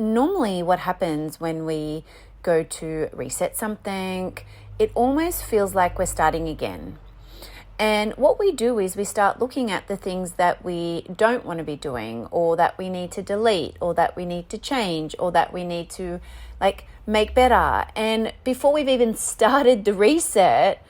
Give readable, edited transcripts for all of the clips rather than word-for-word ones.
normally what happens when we go to reset something, it almost feels like we're starting again. And what we do is we start looking at the things that we don't want to be doing, or that we need to delete, or that we need to change, or that we need to make better. And before we've even started the reset,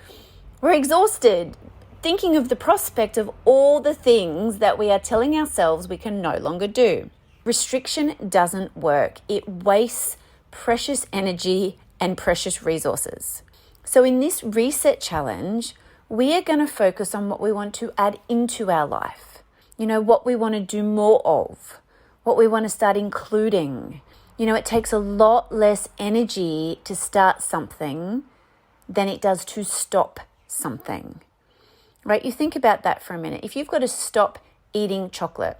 we're exhausted, thinking of the prospect of all the things that we are telling ourselves we can no longer do. Restriction doesn't work. It wastes precious energy and precious resources. So in this reset challenge, we are going to focus on what we want to add into our life. What we want to do more of, what we want to start including. It takes a lot less energy to start something than it does to stop something, right? You think about that for a minute. If you've got to stop eating chocolate,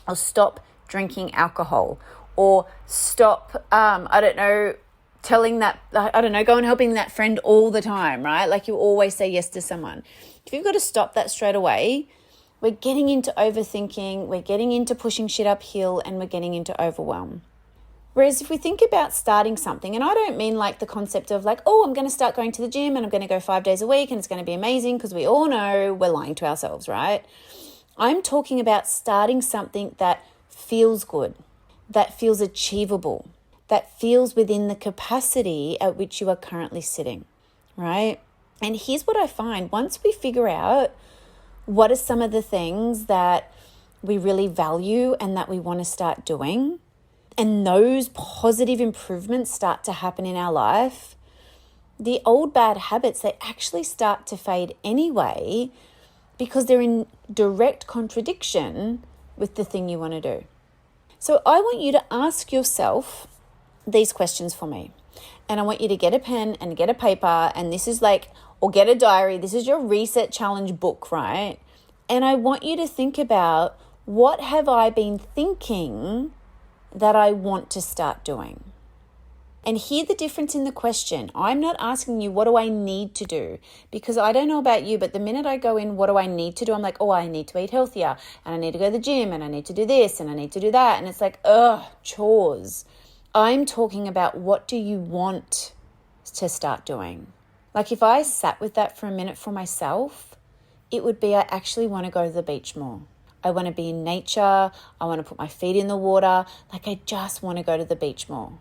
or stop drinking alcohol, or stop, go and helping that friend all the time, right? Like you always say yes to someone. If you've got to stop that straight away, we're getting into overthinking, we're getting into pushing shit uphill, and we're getting into overwhelm. Whereas if we think about starting something, and I don't mean like the concept of I'm going to start going to the gym and I'm going to go 5 days a week and it's going to be amazing, because we all know we're lying to ourselves, right? I'm talking about starting something that feels good, that feels achievable, that feels within the capacity at which you are currently sitting, right? And here's what I find. Once we figure out what are some of the things that we really value and that we want to start doing, and those positive improvements start to happen in our life, the old bad habits, they actually start to fade anyway, because they're in direct contradiction with the thing you want to do. So I want you to ask yourself these questions for me. And I want you to get a pen and get a paper, and this is or get a diary. This is your reset challenge book, right? And I want you to think about, what have I been thinking that I want to start doing? And hear the difference in the question. I'm not asking you, what do I need to do? Because I don't know about you, but the minute I go in, what do I need to do? I'm like, I need to eat healthier, and I need to go to the gym, and I need to do this, and I need to do that. And it's chores. I'm talking about, what do you want to start doing? If I sat with that for a minute for myself, it would be, I actually want to go to the beach more. I want to be in nature. I want to put my feet in the water. I just want to go to the beach more.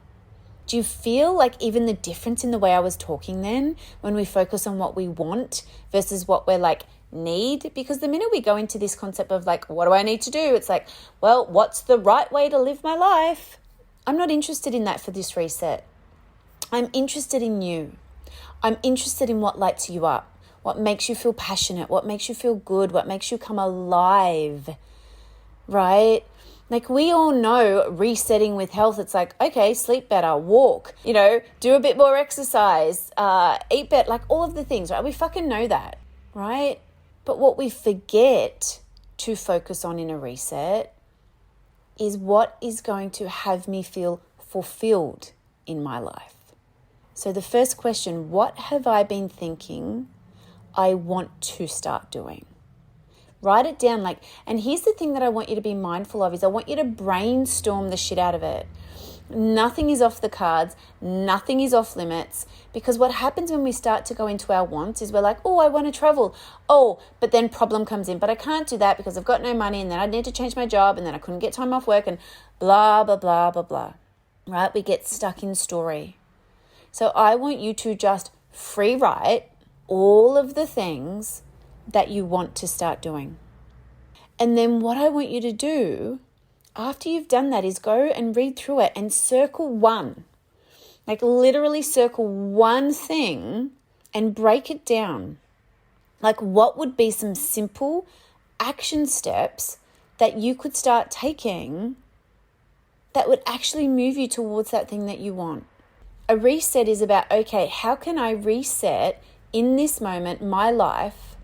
Do you feel even the difference in the way I was talking then, when we focus on what we want versus what we're need? Because the minute we go into this concept of what do I need to do? It's what's the right way to live my life? I'm not interested in that for this reset. I'm interested in you. I'm interested in what lights you up, what makes you feel passionate, what makes you feel good, what makes you come alive, right? We all know resetting with health, it's okay, sleep better, walk, do a bit more exercise, eat better, all of the things, right? We fucking know that, right? But what we forget to focus on in a reset is, what is going to have me feel fulfilled in my life. So the first question, what have I been thinking I want to start doing? Write it down. And here's the thing that I want you to be mindful of, is I want you to brainstorm the shit out of it. Nothing is off the cards. Nothing is off limits. Because what happens when we start to go into our wants is we're I want to travel. But then problem comes in. But I can't do that because I've got no money, and then I need to change my job, and then I couldn't get time off work, and blah, blah, blah, blah, blah. Right? We get stuck in story. So I want you to just free write all of the things that you want to start doing. And then what I want you to do after you've done that is go and read through it and circle one. Literally circle one thing and break it down. What would be some simple action steps that you could start taking that would actually move you towards that thing that you want? A reset is about, okay, how can I reset in this moment my life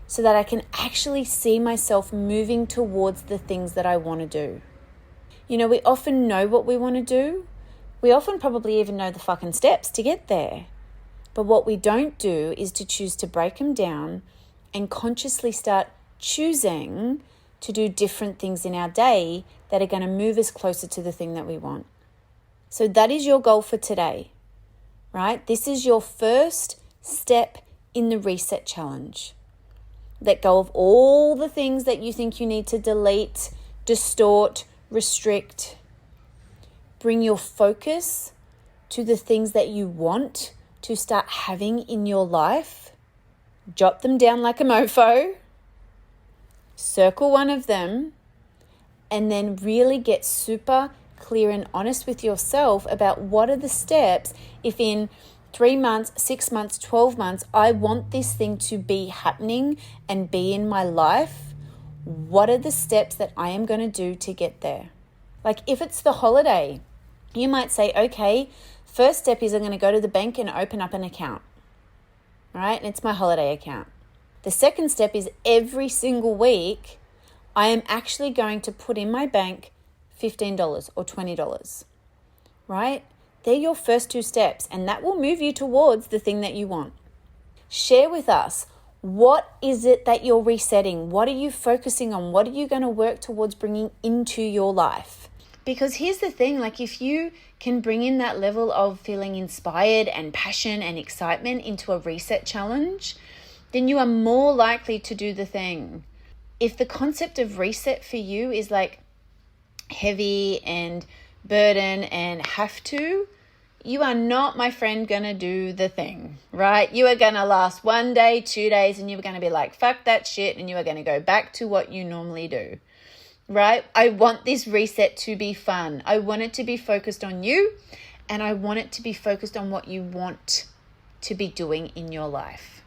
so that I can actually see myself moving towards the things that I want to do? We often know what we want to do. We often probably even know the fucking steps to get there. But what we don't do is to choose to break them down and consciously start choosing to do different things in our day that are going to move us closer to the thing that we want. So that is your goal for today, right? This is your first step in the reset challenge. Let go of all the things that you think you need to delete, distort, restrict. Bring your focus to the things that you want to start having in your life. Jot them down like a mofo. Circle one of them. And then really get super clear and honest with yourself about what are the steps if in 3 months, 6 months, 12 months, I want this thing to be happening and be in my life. What are the steps that I am going to do to get there? Like if it's the holiday, you might say, okay, first step is I'm going to go to the bank and open up an account, right? And it's my holiday account. The second step is every single week, I am actually going to put in my bank $15 or $20, right? They're your first 2 steps, and that will move you towards the thing that you want. Share with us, what is it that you're resetting? What are you focusing on? What are you going to work towards bringing into your life? Because here's the thing, like if you can bring in that level of feeling inspired and passion and excitement into a reset challenge, then you are more likely to do the thing. If the concept of reset for you is like heavy and burden and have to, you are not, my friend, going to do the thing, right? You are going to last 1 day, 2 days, and you're going to be like, fuck that shit, and you are going to go back to what you normally do, right? I want this reset to be fun. I want it to be focused on you, and I want it to be focused on what you want to be doing in your life.